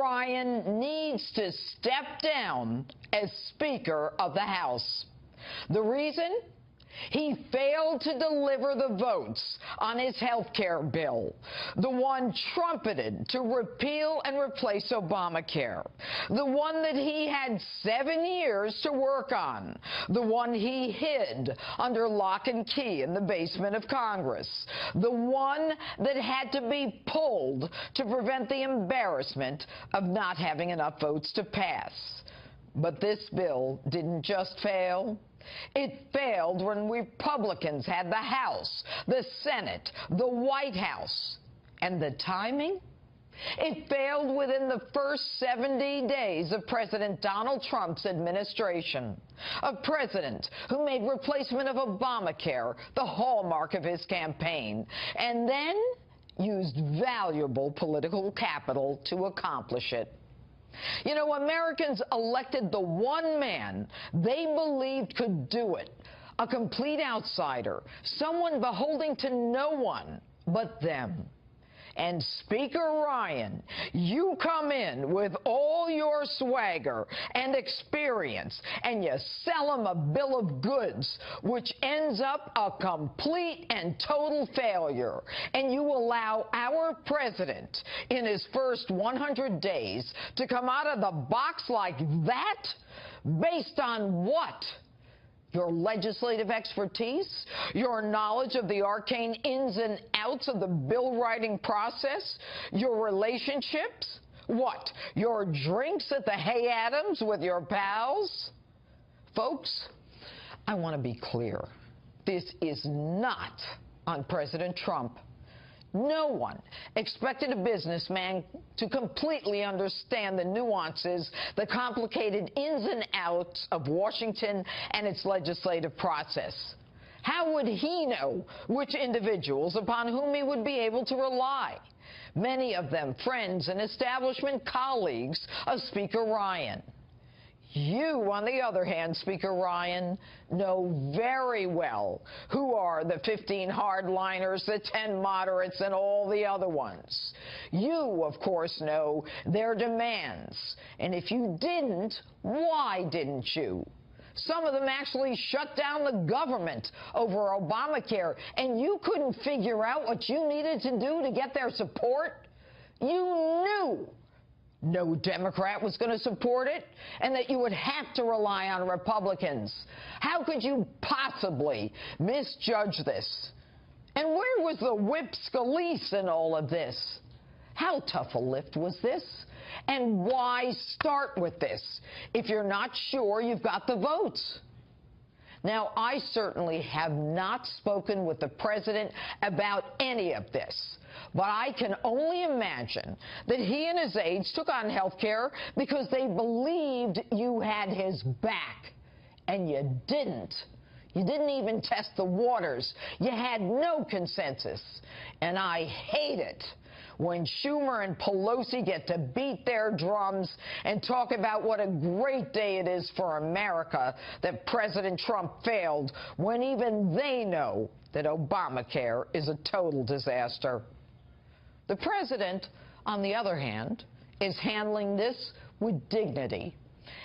Ryan needs to step down as Speaker of the House. The reason? He failed to deliver the votes on his health care bill, the one trumpeted to repeal and replace Obamacare, the one that he had 7 years to work on, the one he hid under lock and key in the basement of Congress, the one that had to be pulled to prevent the embarrassment of not having enough votes to pass. But this bill didn't just fail. It failed when Republicans had the House, the Senate, the White House. And the timing? It failed within the first 70 days of President Donald Trump's administration, a president who made replacement of Obamacare the hallmark of his campaign, and then used valuable political capital to accomplish it. You know, Americans elected the one man they believed could do it, a complete outsider, someone beholding to no one but them. And Speaker Ryan, you come in with all your swagger and experience, and you sell him a bill of goods, which ends up a complete and total failure. And you allow our president, in his first 100 days, to come out of the box like that? Based on what? Your legislative expertise, your knowledge of the arcane ins and outs of the bill-writing process, your relationships, what, your drinks at the Hay Adams with your pals? Folks, I want to be clear. This is not on President Trump. No one expected a businessman to completely understand the nuances, the complicated ins and outs of Washington and its legislative process. How would he know which individuals upon whom he would be able to rely? Many of them friends and establishment colleagues of Speaker Ryan. You, on the other hand, Speaker Ryan, know very well who are the 15 hardliners, the 10 moderates, and all the other ones. You, of course, know their demands. And if you didn't, why didn't you? Some of them actually shut down the government over Obamacare, and you couldn't figure out what you needed to do to get their support? You knew no Democrat was going to support it, and that you would have to rely on Republicans. How could you possibly misjudge this? And where was the whip Scalise in all of this? How tough a lift was this? And why start with this if you're not sure you've got the votes? Now, I certainly have not spoken with the president about any of this, but I can only imagine that he and his aides took on health care because they believed you had his back, and you didn't. You didn't even test the waters. You had no consensus, and I hate it when Schumer and Pelosi get to beat their drums and talk about what a great day it is for America that President Trump failed, when even they know that Obamacare is a total disaster. The president, on the other hand, is handling this with dignity.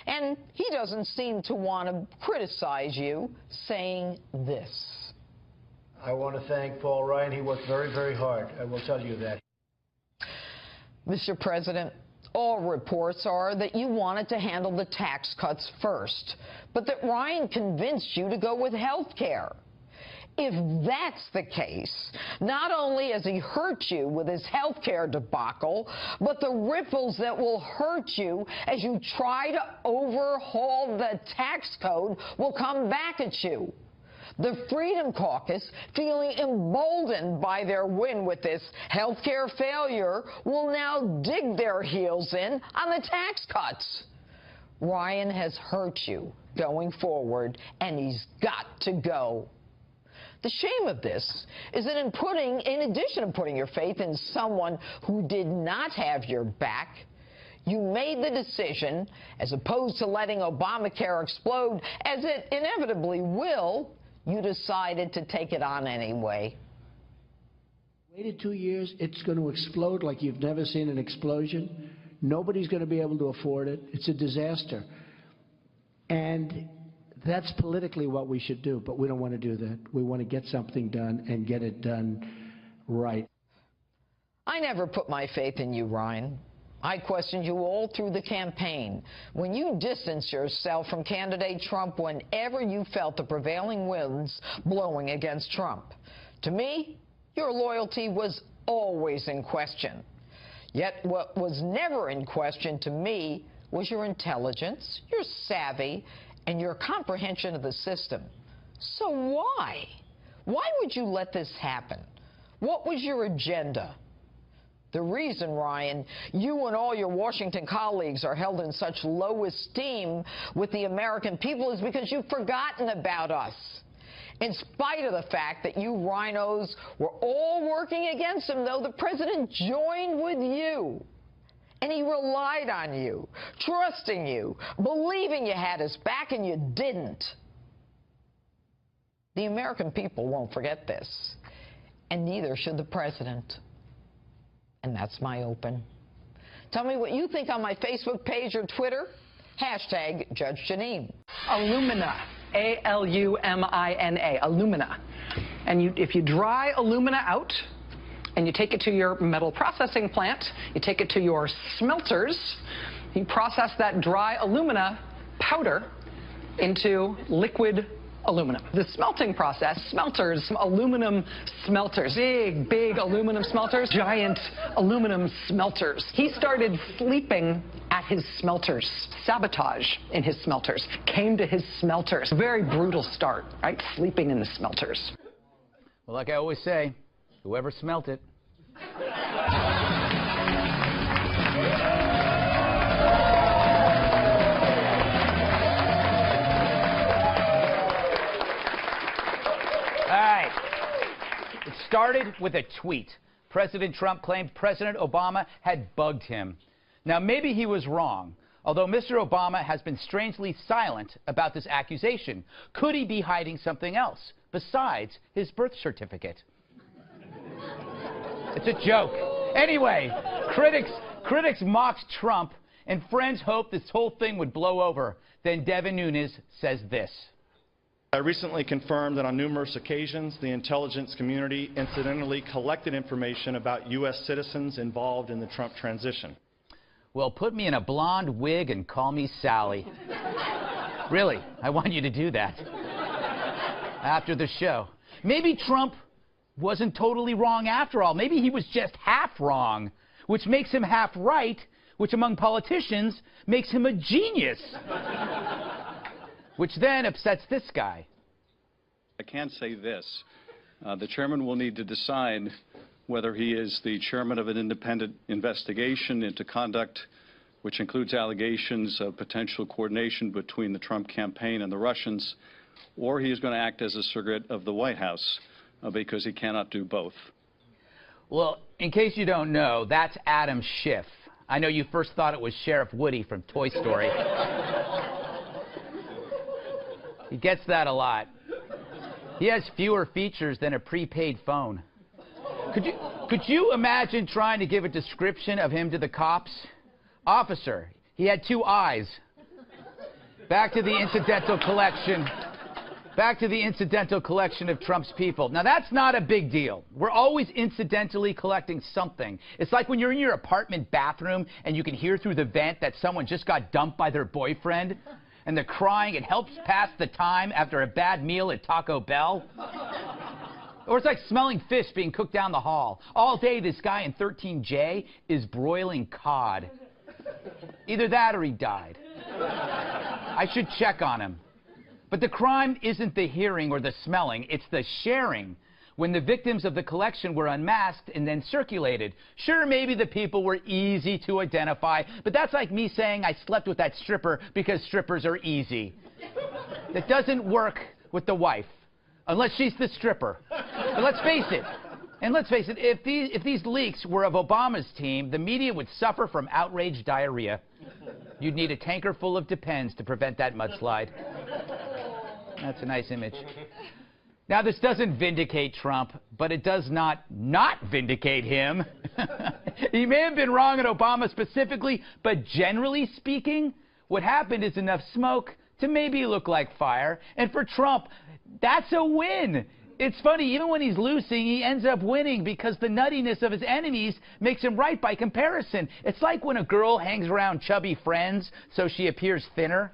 And he doesn't seem to want to criticize you, saying this. I want to thank Paul Ryan. He worked very, very hard. I will tell you that. Mr. President, all reports are that you wanted to handle the tax cuts first, but that Ryan convinced you to go with health care. If that's the case, not only has he hurt you with his health care debacle, but the ripples that will hurt you as you try to overhaul the tax code will come back at you. The Freedom Caucus, feeling emboldened by their win with this health care failure, will now dig their heels in on the tax cuts. Ryan has hurt you going forward, and he's got to go. The shame of this is that in addition to putting your faith in someone who did not have your back, you made the decision, as opposed to letting Obamacare explode, as it inevitably will, you decided to take it on anyway. Waited 2 years, it's going to explode like you've never seen an explosion. Nobody's going to be able to afford it. It's a disaster. And that's politically what we should do, but we don't want to do that. We want to get something done and get it done right. I never put my faith in you, Ryan. I questioned you all through the campaign. When you distanced yourself from candidate Trump whenever you felt the prevailing winds blowing against Trump. To me, your loyalty was always in question. Yet what was never in question to me was your intelligence, your savvy, and your comprehension of the system. So why? Why would you let this happen? What was your agenda? The reason, Ryan, you and all your Washington colleagues are held in such low esteem with the American people is because you've forgotten about us. In spite of the fact that you rhinos were all working against him, though, the president joined with you. And he relied on you, trusting you, believing you had his back, and you didn't. The American people won't forget this, and neither should the president. And that's my open. Tell me what you think on my Facebook page or Twitter. Hashtag Judge Jeanine. Alumina. A-L-U-M-I-N-A. Alumina. And if you dry alumina out and you take it to your metal processing plant, you take it to your smelters, you process that dry alumina powder into liquid aluminum. The smelting process, smelters, aluminum smelters, big aluminum smelters, giant aluminum smelters. He started sleeping at his smelters. Sabotage in his smelters. Came to his smelters. Very brutal start, right? Sleeping in the smelters. Well, like I always say, whoever smelt it. All right. It started with a tweet. President Trump claimed President Obama had bugged him. Now, maybe he was wrong, although Mr. Obama has been strangely silent about this accusation. Could he be hiding something else besides his birth certificate? It's a joke. Anyway, critics mocked Trump, and friends hoped this whole thing would blow over. Then Devin Nunes says this. I recently confirmed that on numerous occasions, the intelligence community incidentally collected information about U.S. citizens involved in the Trump transition. Well, put me in a blonde wig and call me Sally. Really, I want you to do that. After the show. Maybe Trump wasn't totally wrong after all. Maybe he was just half wrong, which makes him half right, which among politicians makes him a genius. Which then upsets this guy. I can say this. The chairman will need to decide whether he is the chairman of an independent investigation into conduct which includes allegations of potential coordination between the Trump campaign and the Russians, or he is going to act as a surrogate of the White House because he cannot do both. Well, in case you don't know, that's Adam Schiff. I know you first thought it was Sheriff Woody from Toy Story. He gets that a lot. He has fewer features than a prepaid phone. Could you imagine trying to give a description of him to the cops? Officer, he had 2 eyes. Back to the incidental collection. Back to the incidental collection of Trump's people. Now, that's not a big deal. We're always incidentally collecting something. It's like when you're in your apartment bathroom and you can hear through the vent that someone just got dumped by their boyfriend. And the crying, it helps pass the time after a bad meal at Taco Bell. Or it's like smelling fish being cooked down the hall. All day, this guy in 13J is broiling cod. Either that or he died. I should check on him. But the crime isn't the hearing or the smelling, it's the sharing. When the victims of the collection were unmasked and then circulated. Sure, maybe the people were easy to identify, but that's like me saying I slept with that stripper because strippers are easy. That doesn't work with the wife, unless she's the stripper. But let's face it, if these leaks were of Obama's team, the media would suffer from outraged diarrhea. You'd need a tanker full of Depends to prevent that mudslide. That's a nice image. Now, this doesn't vindicate Trump, but it does not vindicate him. He may have been wrong on Obama specifically, but generally speaking, what happened is enough smoke to maybe look like fire. And for Trump, that's a win. It's funny, even when he's losing, he ends up winning because the nuttiness of his enemies makes him right by comparison. It's like when a girl hangs around chubby friends so she appears thinner.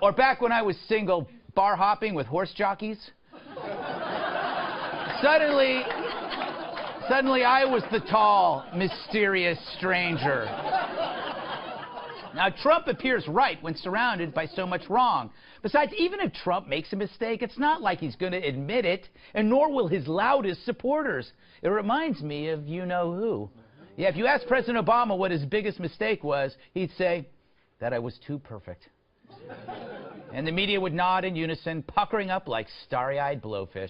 Or back when I was single, bar hopping with horse jockeys. Suddenly I was the tall, mysterious stranger. Now, Trump appears right when surrounded by so much wrong. Besides, even if Trump makes a mistake, it's not like he's going to admit it, and nor will his loudest supporters. It reminds me of you-know-who. Yeah, if you ask President Obama what his biggest mistake was, he'd say that I was too perfect. And the media would nod in unison, puckering up like starry-eyed blowfish.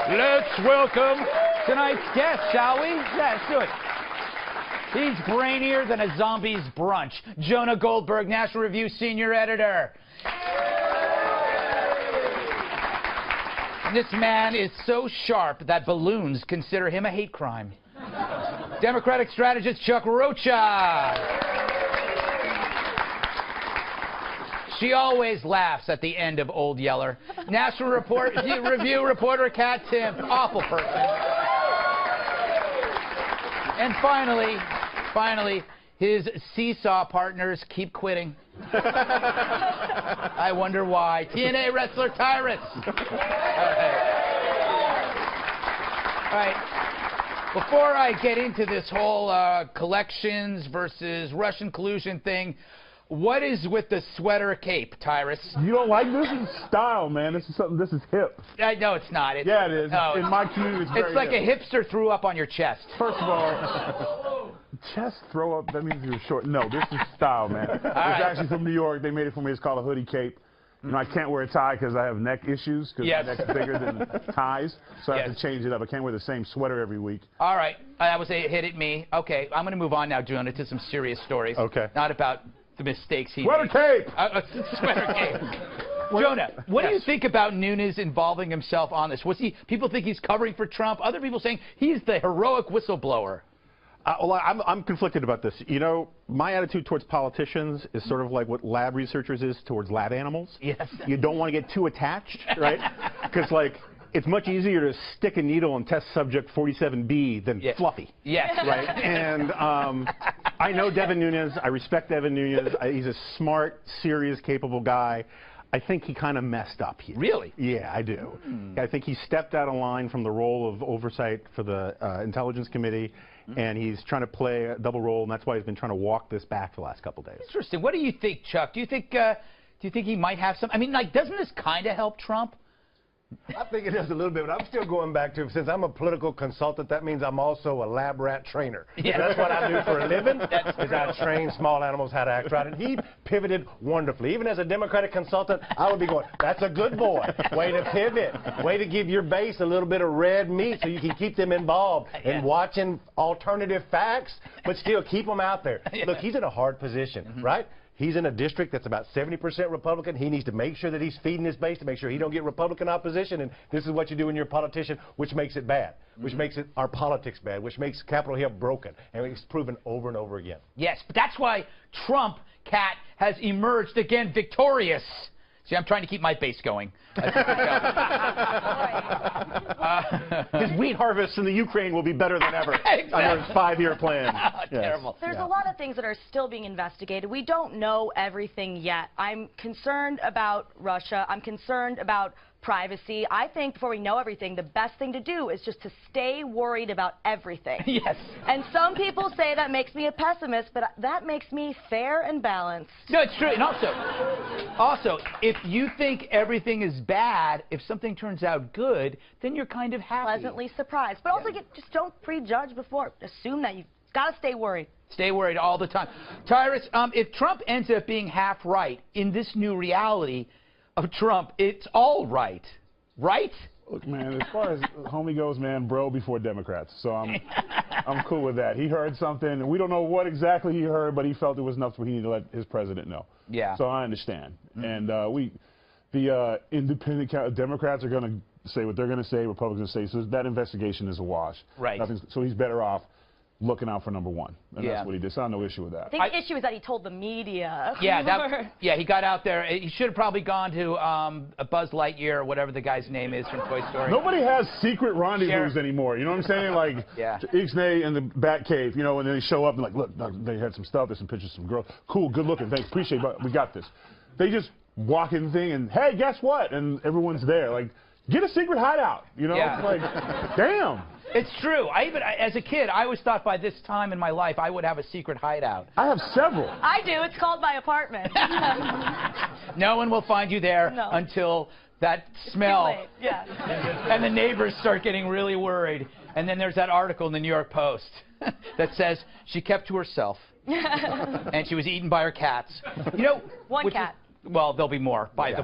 Let's welcome tonight's guest, shall we? Yeah, let's do it. He's brainier than a zombie's brunch. Jonah Goldberg, National Review senior editor. This man is so sharp that balloons consider him a hate crime. Democratic strategist Chuck Rocha. She always laughs at the end of Old Yeller. National Review reporter Kat Timpf, awful person. And finally, his seesaw partners keep quitting. I wonder why. TNA wrestler Tyrus. All right. Before I get into this whole collections versus Russian collusion thing, what is with the sweater cape, Tyrus? You don't like this? This is style, man. This is something. This is hip. No, it's not. Yeah, it is. No, in my community, it's like hip. A hipster threw up on your chest. First of all, chest throw up, that means you're short. No, this is style, man. It's actually from New York. They made it for me. It's called a hoodie cape. You know, I can't wear a tie because I have neck issues because my neck's bigger than ties, so I have to change it up. I can't wear the same sweater every week. All right. That was a hit at me. Okay, I'm going to move on now, Jonah, to some serious stories. Okay. Not about the mistakes he made. Cape! Sweater cape. Jonah, what do you think about Nunes involving himself on this? People think he's covering for Trump. Other people saying he's the heroic whistleblower. Well, I'm conflicted about this. You know, my attitude towards politicians is sort of like what lab researchers is towards lab animals. Yes. You don't want to get too attached, right? Because, like, it's much easier to stick a needle and test subject 47B than Fluffy. Yes. Right? And I know Devin Nunes. I respect Devin Nunes. He's a smart, serious, capable guy. I think he kind of messed up here. Really? Yeah, I do. I think he stepped out of line from the role of oversight for the Intelligence Committee, and he's trying to play a double role, and that's why he's been trying to walk this back for the last couple of days. Interesting. What do you think, Chuck? Do you think he might have some? I mean, like, doesn't this kind of help Trump? I think it does a little bit, but I'm still going back to, since I'm a political consultant, that means I'm also a lab rat trainer. Yeah. That's what I do for a living, is I train small animals how to act right. And he pivoted wonderfully. Even as a Democratic consultant, I would be going, that's a good boy. Way to pivot. Way to give your base a little bit of red meat so you can keep them involved in watching alternative facts, but still keep them out there. Look, he's in a hard position, right? He's in a district that's about 70% Republican. He needs to make sure that he's feeding his base to make sure he don't get Republican opposition. And this is what you do when you're a politician, which makes it bad, which makes it our politics bad, which makes Capitol Hill broken. And it's proven over and over again. Yes, but that's why Trump, Kat, has emerged again victorious. See, I'm trying to keep my base going. His wheat harvests in the Ukraine will be better than ever under his 5-year plan. Terrible. There's a lot of things that are still being investigated. We don't know everything yet. I'm concerned about Russia. I'm concerned about privacy. I think before we know everything, the best thing to do is just to stay worried about everything. Yes. And some people say that makes me a pessimist, but that makes me fair and balanced. No, it's true. And also, if you think everything is bad, if something turns out good, then you're kind of happy. Pleasantly surprised. But also, just don't prejudge before. Assume that you've got to stay worried. Stay worried all the time. Tyrus, if Trump ends up being half right in this new reality of Trump, it's all right, right? Look, man, as far as homie goes, man, bro before Democrats. So I'm cool with that. He heard something, and we don't know what exactly he heard, but he felt it was enough for he needed to let his president know. Yeah. So I understand. And the independent Democrats are going to say what they're going to say, Republicans say. So that investigation is a wash. Right. So he's better off looking out for number one. And Yeah. that's what he did. So I have no issue with that. I think the issue is that he told the media. Yeah, he got out there. He should have probably gone to a Buzz Lightyear or whatever the guy's name is from Toy Story. Nobody has secret rendezvous anymore. You know what I'm saying? Like, Ixnay and the Batcave, you know, and then they show up and like, look, they had some stuff. There's some pictures of some girls. Cool, good looking. Thanks, appreciate it. But we got this. They just walk in the thing and, hey, guess what? And everyone's there. Like, get a secret hideout. You know? Yeah. Like, damn. It's true. As a kid, I always thought by this time in my life I would have a secret hideout. I have several. I do. It's called my apartment. No one will find you there until that smell. Too late. Yeah. And the neighbors start getting really worried. And then there's that article in the New York Post that says she kept to herself and she was eaten by her cats. You know, one cat. Well, there'll be more by the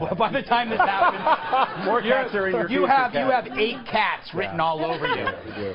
time this happens. More cats are in your you have 8 cats written all over you.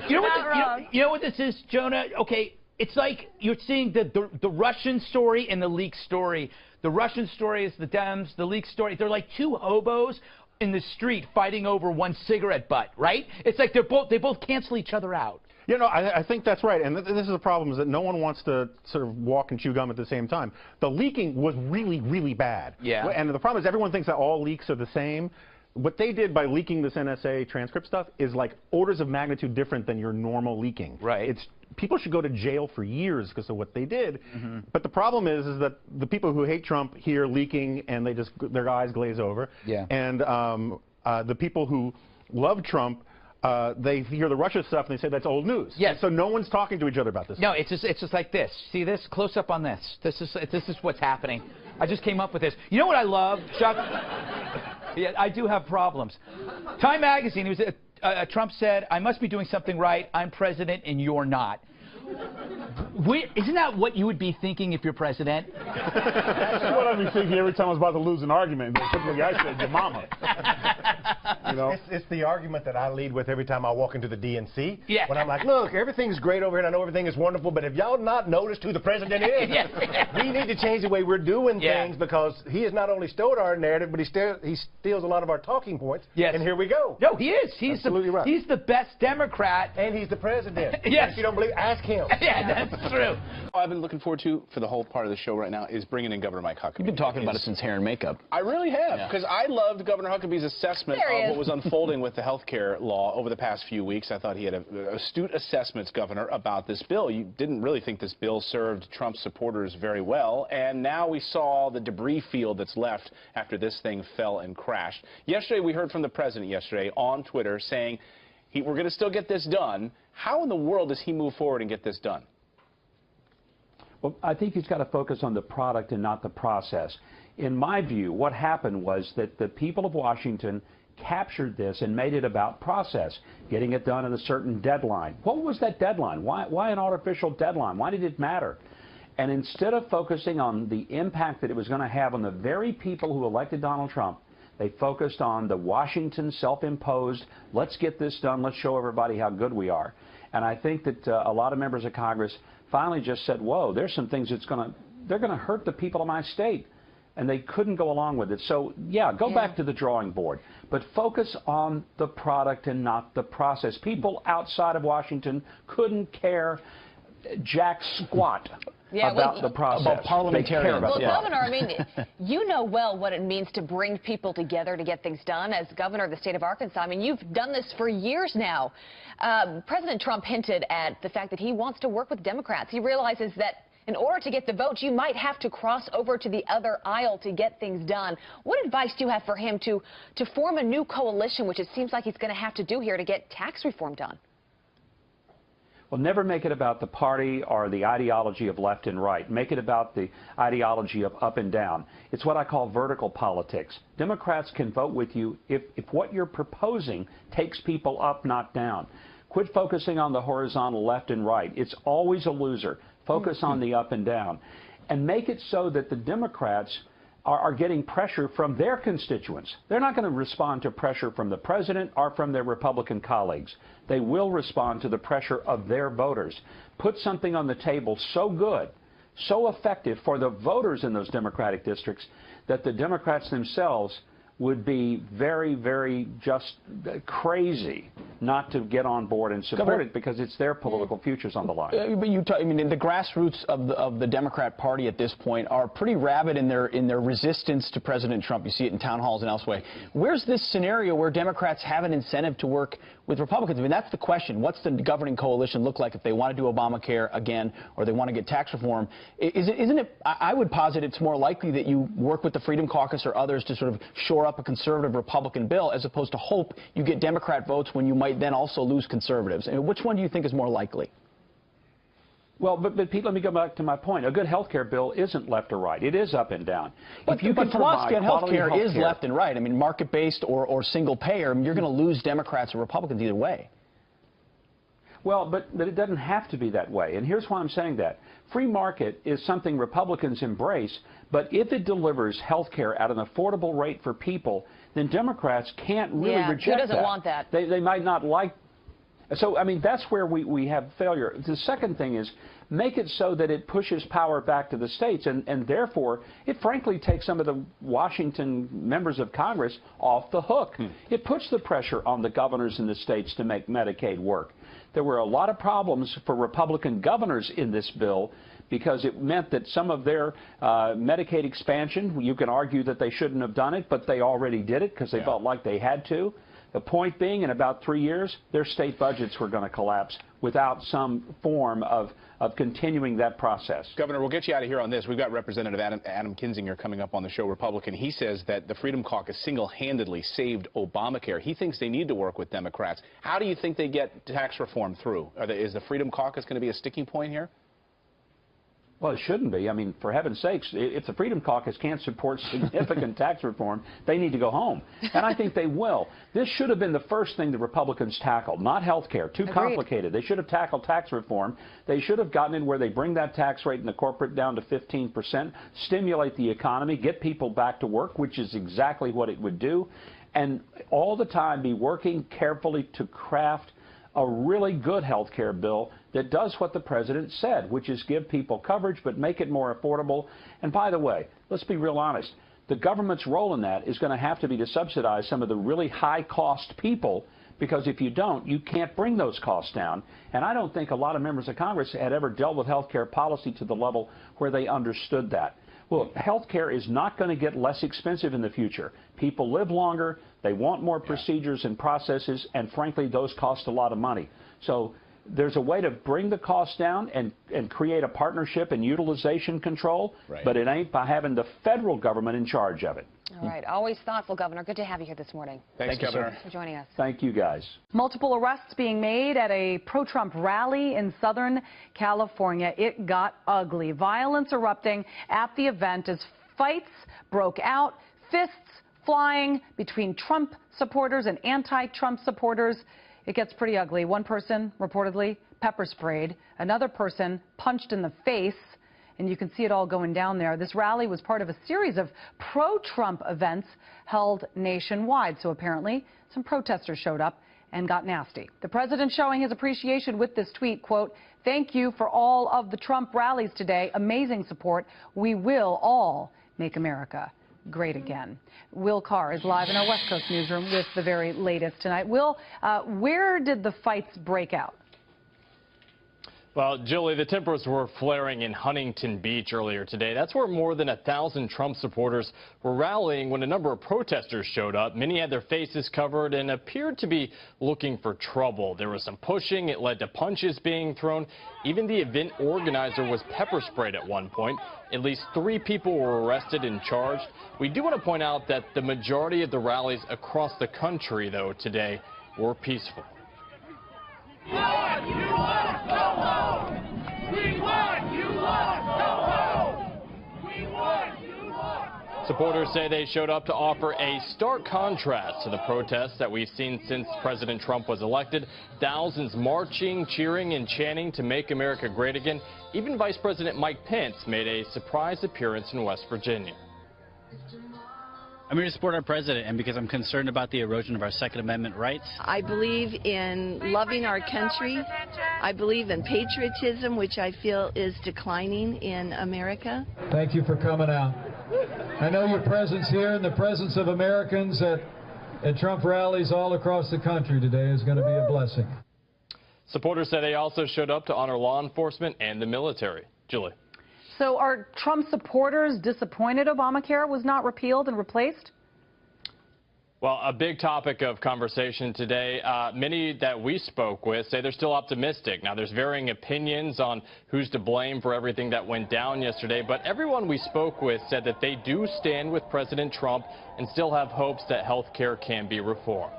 You know what this is, Jonah? Okay, it's like you're seeing the Russian story and the leak story. The Russian story is the Dems. The leak story, they're like two hobos in the street fighting over one cigarette butt, right? It's like they both cancel each other out. You know, I think that's right, and this is the problem, is that no one wants to sort of walk and chew gum at the same time. The leaking was really, really bad. Yeah. And the problem is everyone thinks that all leaks are the same. What they did by leaking this NSA transcript stuff is like orders of magnitude different than your normal leaking. Right. People should go to jail for years because of what they did. But the problem is that the people who hate Trump hear leaking and their eyes glaze over. Yeah. And the people who love Trump, they hear the Russia stuff and they say that's old news. Yes. So no one's talking to each other about this. No, it's just like this. See this? Close up on this. This is what's happening. I just came up with this. You know what I love, Chuck? Yeah, I do have problems. Time magazine, Trump said, I must be doing something right. I'm president and you're not. Isn't that what you would be thinking if you're president? That's what I'd be thinking every time I was about to lose an argument. Typically, I said, your mama. You know? It's the argument that I lead with every time I walk into the DNC. Yeah. When I'm like, look, everything's great over here, and I know everything is wonderful, but have y'all not noticed who the president is? We need to change the way we're doing things, because he has not only stolen our narrative, but he steals a lot of our talking points. Yes. And here we go. No, he is. He's absolutely right. He's the best Democrat. And he's the president. Yes. If you don't believe, ask him. Yeah, that's true. I've been looking forward to, for the whole part of the show right now, is bringing in Governor Mike Huckabee. You've been talking about it since hair and makeup. I really have, because I loved Governor Huckabee's assessment of what was unfolding with the health care law over the past few weeks. I thought he had astute assessments, Governor, about this bill. You didn't really think this bill served Trump supporters very well, and now we saw the debris field that's left after this thing fell and crashed. Yesterday, we heard from the president on Twitter saying, we're going to still get this done. How in the world does he move forward and get this done? Well, I think he's got to focus on the product and not the process. In my view, what happened was that the people of Washington captured this and made it about process, getting it done at a certain deadline. What was that deadline? Why an artificial deadline? Why did it matter? And instead of focusing on the impact that it was going to have on the very people who elected Donald Trump, they focused on the Washington self-imposed, let's get this done, let's show everybody how good we are. And I think that a lot of members of Congress finally just said, whoa, there's some things they're going to hurt the people of my state. And they couldn't go along with it. So, yeah, go back to the drawing board. But focus on the product and not the process. People outside of Washington couldn't care jack squat about the process. About parliamentarians. Well, Governor, I mean, you know well what it means to bring people together to get things done. As governor of the state of Arkansas, I mean, you've done this for years now. President Trump hinted at the fact that he wants to work with Democrats. He realizes that in order to get the votes, you might have to cross over to the other aisle to get things done. What advice do you have for him to form a new coalition, which it seems like he's going to have to do here to get tax reform done? Well, never make it about the party or the ideology of left and right. Make it about the ideology of up and down. It's what I call vertical politics. Democrats can vote with you if what you're proposing takes people up, not down. Quit focusing on the horizontal left and right. It's always a loser. Focus on the up and down. And make it so that the Democrats are getting pressure from their constituents. They're not going to respond to pressure from the president or from their Republican colleagues. They will respond to the pressure of their voters. Put something on the table so good, so effective for the voters in those Democratic districts that the Democrats themselves would be very, very just crazy not to get on board and support it because it's their political futures on the line. But I mean, the grassroots of the Democrat Party at this point are pretty rabid in their resistance to President Trump. You see it in town halls and elsewhere. Where's this scenario where Democrats have an incentive to work with Republicans? I mean, that's the question. What's the governing coalition look like if they want to do Obamacare again or they want to get tax reform? Isn't it, I would posit it's more likely that you work with the Freedom Caucus or others to sort of shore up a conservative Republican bill as opposed to hope you get Democrat votes when you might then also lose conservatives. I mean, which one do you think is more likely? Well, but Pete, let me go back to my point. A good health care bill isn't left or right. It is up and down. But philosophy on health care is left and right. I mean, market-based or single payer, I mean, you're going to lose Democrats or Republicans either way. Well, but it doesn't have to be that way. And here's why I'm saying that. Free market is something Republicans embrace, but if it delivers health care at an affordable rate for people, then Democrats can't really reject that. Who doesn't want that? They might not like. So, I mean, that's where we have failure. The second thing is make it so that it pushes power back to the states, and therefore it frankly takes some of the Washington members of Congress off the hook. It puts the pressure on the governors in the states to make Medicaid work. There were a lot of problems for Republican governors in this bill because it meant that some of their Medicaid expansion, you can argue that they shouldn't have done it, but they already did it because they felt like they had to. The point being, in about 3 years, their state budgets were going to collapse without some form of continuing that process. Governor, we'll get you out of here on this. We've got Representative Adam Kinzinger coming up on the show, Republican. He says that the Freedom Caucus single-handedly saved Obamacare. He thinks they need to work with Democrats. How do you think they get tax reform through? Is the Freedom Caucus going to be a sticking point here? Well, it shouldn't be. I mean, for heaven's sakes, if the Freedom Caucus can't support significant tax reform, they need to go home. And I think they will. This should have been the first thing the Republicans tackled, not health care. Too complicated. They should have tackled tax reform. They should have gotten in where they bring that tax rate in the corporate down to 15%, stimulate the economy, get people back to work, which is exactly what it would do, and all the time be working carefully to craft a really good health care bill that does what the president said, which is give people coverage but make it more affordable. And by the way, let's be real honest, the government's role in that is going to have to be to subsidize some of the really high-cost people, because if you don't, you can't bring those costs down. And I don't think a lot of members of Congress had ever dealt with health care policy to the level where they understood that. Well, health care is not going to get less expensive in the future. People live longer, they want more procedures and processes, and frankly, those cost a lot of money. So there's a way to bring the cost down and create a partnership and utilization control, but it ain't by having the federal government in charge of it. All right. Always thoughtful, Governor. Good to have you here this morning. Thanks, Governor. Thanks for joining us. Thank you, guys. Multiple arrests being made at a pro-Trump rally in Southern California. It got ugly. Violence erupting at the event as fights broke out, fists flying between Trump supporters and anti-Trump supporters. It gets pretty ugly. One person reportedly pepper sprayed, another person punched in the face, and you can see it all going down there. This rally was part of a series of pro-Trump events held nationwide, so apparently some protesters showed up and got nasty. The president showing his appreciation with this tweet, quote, "Thank you for all of the Trump rallies today. Amazing support. We will all make America great again." Will Carr is live in our West Coast newsroom with the very latest tonight. Will, where did the fights break out? Well, Julie, the tempers were flaring in Huntington Beach earlier today. That's where more than 1,000 Trump supporters were rallying when a number of protesters showed up. Many had their faces covered and appeared to be looking for trouble. There was some pushing. It led to punches being thrown. Even the event organizer was pepper sprayed at one point. At least 3 people were arrested and charged. We do want to point out that the majority of the rallies across the country, though, today were peaceful. You want, go home. We want, go home. We want, Supporters say they showed up to offer a stark contrast to the protests that we've seen since President Trump was elected. Thousands marching, cheering, and chanting to make America great again. Even Vice President Mike Pence made a surprise appearance in West Virginia. I'm here to support our president, and because I'm concerned about the erosion of our Second Amendment rights. I believe in loving our country. I believe in patriotism, which I feel is declining in America. Thank you for coming out. I know your presence here and the presence of Americans at Trump rallies all across the country today is going to be a blessing. Supporters said they also showed up to honor law enforcement and the military. Julie. So are Trump supporters disappointed Obamacare was not repealed and replaced? Well, a big topic of conversation today. Many that we spoke with say they're still optimistic. Now, there's varying opinions on who's to blame for everything that went down yesterday, but everyone we spoke with said that they do stand with President Trump and still have hopes that health care can be reformed.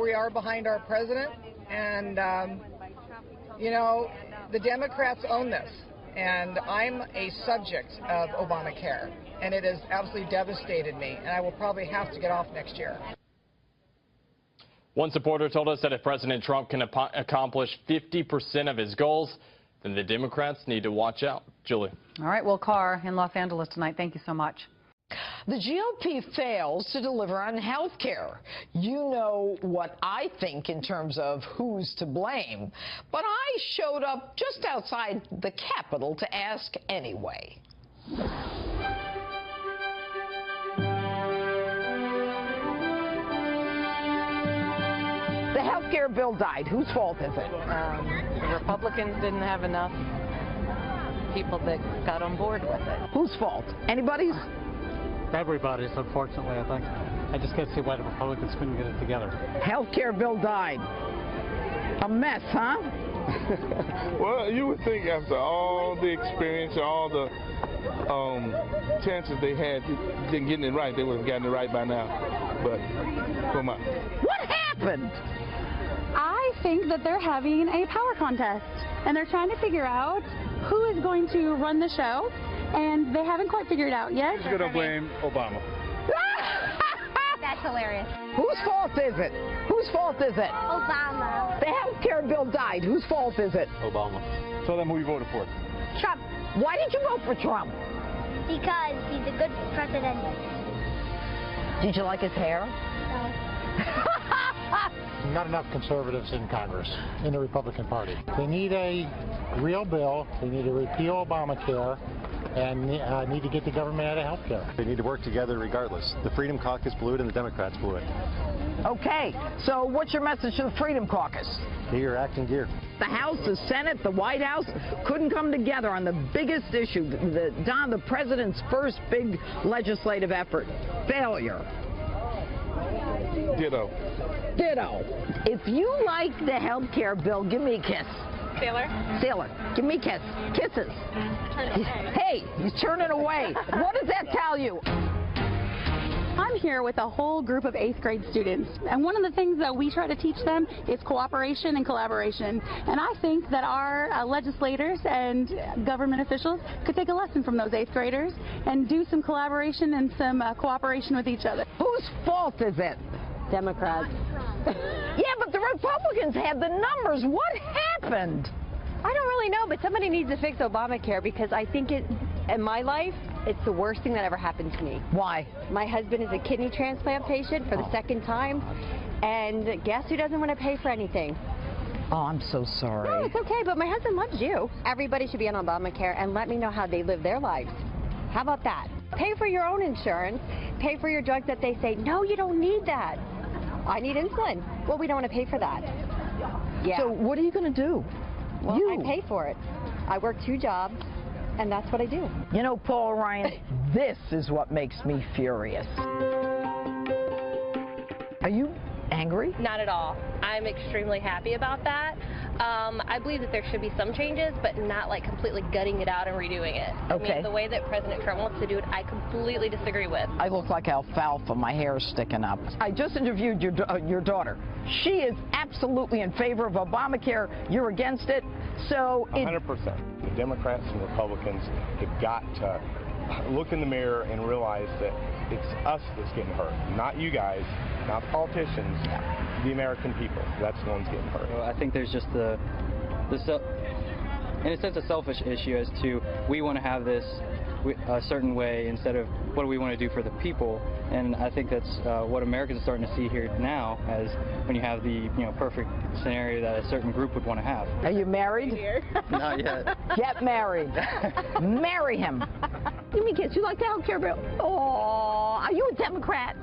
We are behind our president, and, you know, the Democrats own this. And I'm a subject of Obamacare, and it has absolutely devastated me, and I will probably have to get off next year. One supporter told us that if President Trump can accomplish 50% of his goals, then the Democrats need to watch out. Julie. All right, Will Carr in Los Angeles tonight. Thank you so much. The GOP fails to deliver on health care. You know what I think in terms of who's to blame, but I showed up just outside the Capitol to ask anyway. The health care bill died. Whose fault is it? The Republicans didn't have enough people that got on board with it. Whose fault? Anybody's? Everybody's, unfortunately, I think. I just can't see why the Republicans couldn't get it together. Health care bill died. A mess, huh? Well, you would think after all the experience, all the chances they had in getting it right, they would have gotten it right by now. But come on. What happened? I think that they're having a power contest, and they're trying to figure out who is going to run the show. And they haven't quite figured it out yet. Who's going to blame Obama? That's hilarious. Whose fault is it? Whose fault is it? Obama. The health care bill died. Whose fault is it? Obama. Tell them who you voted for. Trump. Why did you vote for Trump? Because he's a good president. Did you like his hair? No. Not enough conservatives in Congress, in the Republican Party. They need a real bill. They need to repeal Obamacare and need to get the government out of health care. They need to work together regardless. The Freedom Caucus blew it and the Democrats blew it. Okay, so what's your message to the Freedom Caucus? Get your acting gear. The House, the Senate, the White House couldn't come together on the biggest issue, the president's first big legislative effort. Failure. Ditto. Ditto. If you like the health care bill, give me a kiss. Sailor. Sailor, give me a kiss. Kisses. Hey, he's turning away. What does that tell you? I'm here with a whole group of 8th grade students, and one of the things that we try to teach them is cooperation and collaboration. And I think that our legislators and government officials could take a lesson from those 8th graders and do some collaboration and some cooperation with each other. Whose fault is it? Democrats. Yeah, but the Republicans had the numbers. What happened? I don't really know, but somebody needs to fix Obamacare because I think in my life, it's the worst thing that ever happened to me. Why? My husband is a kidney transplant patient for the second time, and guess who doesn't want to pay for anything? Oh, I'm so sorry. No, it's okay, but my husband loves you. Everybody should be on Obamacare and let me know how they live their lives. How about that? Pay for your own insurance. Pay for your drugs that they say, no, you don't need that. I need insulin. Well, we don't want to pay for that. Yeah. So what are you going to do? Well, I pay for it. I work 2 jobs, and that's what I do. You know, Paul Ryan, this is what makes me furious. Are you angry? Not at all. I'm extremely happy about that. I believe that there should be some changes, but not like completely gutting it out and redoing it. Okay. I mean, the way that President Trump wants to do it, I completely disagree with. I look like alfalfa. My hair's sticking up. I just interviewed your daughter. She is absolutely in favor of Obamacare. You're against it. So 100%. The Democrats and Republicans have got to look in the mirror and realize that it's us that's getting hurt, not you guys, not politicians, the American people. That's the ones getting hurt. Well, I think there's just in a sense, a selfish issue as to we want to have this a certain way instead of what do we want to do for the people. And I think that's what Americans are starting to see here now, as when you have the perfect scenario that a certain group would want to have. Are you married? Not yet. Get married. Marry him. Give me a kiss. You like the health care bill? Oh, are you a Democrat?